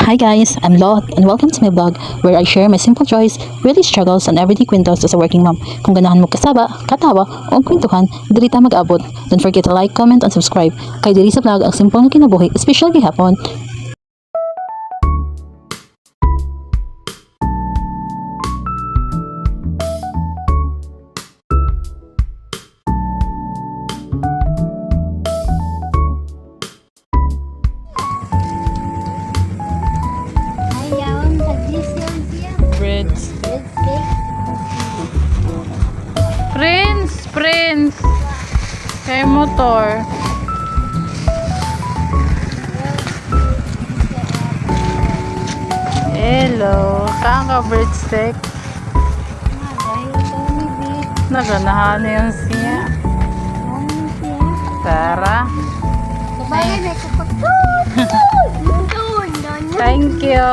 Hi guys, I'm Lot and welcome to my vlog where I share my simple joys, really struggles and everyday kwentos as a working mom. Kung ganahan mo kasaba, katawa o kwentuhan, dili ta mag-abot. Don't forget to like, comment and subscribe. Kay diri sa vlog ang simple nga kinabuhi, special gihapon. Ayaw, tradisyon siya. Breads. Red cake. Prince! Kay motor. Hello, saan ka breadstick? Ay, Tony B. Naganahan na yun siya. Tony siya. Tara. Sabagay na kapagtun. Tun. Thank you.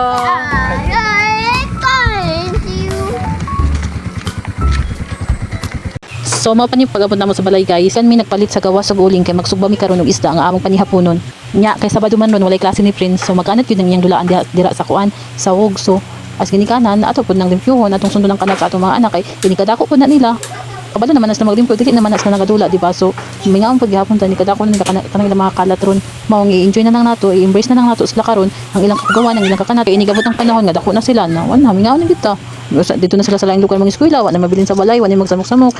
Thank you. So mao pa ni pagabot namo sa balay guys. Kan mi nagpalit sa gawas sa uling kay magsugba mi karon og isda ang among panihaponon. Nya kay Sabado man ron walay klase ni Prince. So magkanat yun ang iyang dulaan dira sa kuan sa wog. So as gini kanan ato pud nang limpyuhon atong sundo ng kanat sa atong mga anak kay kinikadako pud na nila. Kabalo naman nas na maglimpyo dili naman nas na nagadula di ba? So mingaon pud gihapon ta ni kadako nila kanang mga kalat ron. Mao i-enjoy na lang nato, i-embrace na lang nato sila karon ang ilang kagawan ang ilang kakanat kay inigabot ang panahon nga dako na sila na wala mingaon na kita. Dito na sila sa laing lugar mga eskwela, wa na mabilin sa balay, wa na magsamok-samok.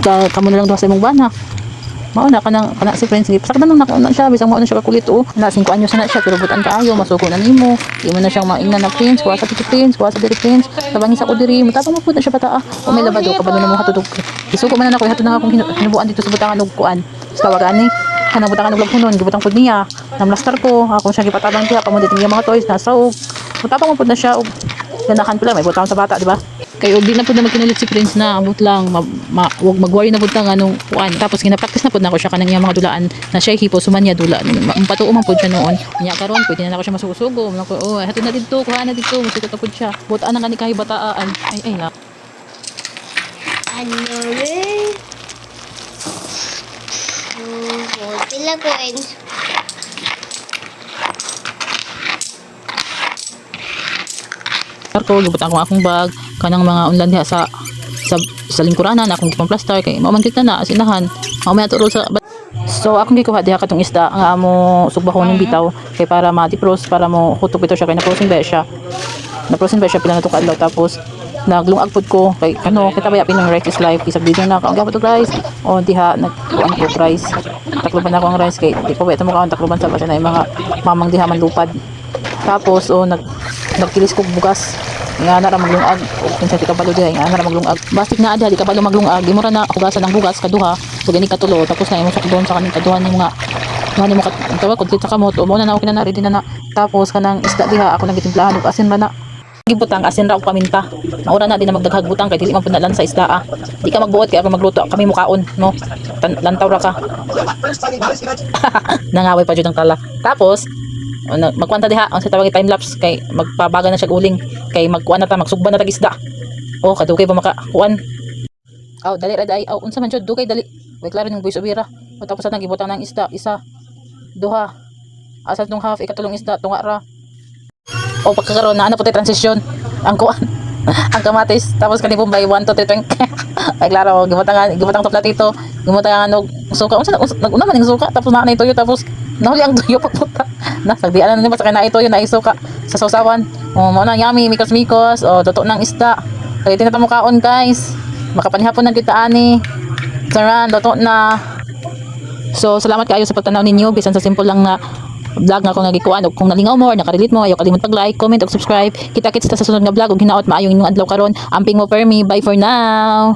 Kamo na lang duha sa imong bana. Mao na kana si Prince ni sakdan nang nako na siya bisang mao na siya kakulit o. Na 5 anyos na siya pero butan kaayo masuko na nimo. Imo na siyang maingnan na Prince, kuha sa Tito Prince, kuha sa Diri Prince. Tabangi sa ko diri, matapang mo pud na siya bata. O may labado kabalo na mo hatutog. Isuko man na ako hatod na akong hinubuan dito sa butangan og kuan. Sa tawagan ni kanang butangan og lagpunon, gibutang pud niya. Namlastar ko, ako siya gipatabang diha pamudit niya mga toys nasa og. Matapang mo pud na siya og ganahan pala may butang sa bata, di ba? Kay og di na pud na magkinulit si Prince na ambot lang wag mag-worry na pud ta nganong kuan. Tapos gina-practice na pud nako siya kanang iyang mga dulaan na siya hipo sumanya dula. Patuo man pud siya noon. Nya karon pwede na nako siya masugo-sugo. Nako oh hatod na didto, kuha na didto, musugot na pud siya. Butaan na kani kahibataan. Ay na. Ano rin? Sila coins. Ko gibutang ko akong bag kanang mga unlan diha sa lingkuranan akong gipang-plaster kay mao man kita na asinahan. Mao man ato sa so akong gikuha diha katong isda nga amo sugbahon ng bitaw kay para ma-defrost para mo hutok bitaw siya kay na-frozen ba siya. Na-frozen ba siya pila na to kadlaw tapos naglungag pud ko kay ano kita baya pinang rice is life isang video na kaong gapot og rice o diha nagkuan ko rice takloban ako ang rice kay di pa weta mo kaon takloban sa basa na yung mga mamang diha man lupad tapos o nagkilis ko bugas nga na ra maglungag o kinsa ti kabalo diha nga na ra maglungag basig na diha di kabalo maglungag imura na hugasan ang bugas kaduha so gani katulo tapos na imo sakdon sa kaning kaduhan ni mga nga ni mo tawag kudlit sa kamot o mo na ako kinana ready na tapos kanang isda diha ako nagitimplahan og asin man na gibutang asin ra og paminta maura na din na magdaghag butang kay dili man pud na sa isda di ka magbuot kay ako magluto kami mukaon no lantaw ra ka nangaway pa jud ang tala tapos magkwanta diha ang sa tawag time lapse kay magpabaga na siya uling kay magkuan na ta magsugba na tag isda oh kadugay ba maka kuan dali ra day unsa man jud dugay dali way klaro ning voice overa tapos na gibutang ng isda isa duha asa tong half ikatulong isda tunga ra o pagkakaroon na ano po tayo transition ang kuan ang kamatis tapos kanina bombay 1 2 3 ay klaro gibutang to platito gibutang og suka unsa naguna man ning suka tapos na itoyo tapos nahuli ang tuyo pagputa na sagdian na nimo sa kana itoyo na isuka sa sausawan o mo na yummy mikos o tuto ng isda kay tinatamo kaon guys makapanihapon na kita ani saran tuto na so salamat kaayo sa pagtanaw ninyo bisan sa simple lang na vlog nga ako nagikuan og kung nalingaw mo or nakarelate mo ayo kalimot pag-like, comment ug subscribe. Kita-kits ta sa sunod nga vlog ug hinaot maayong inyong adlaw karon. Amping mo permi. Bye for now.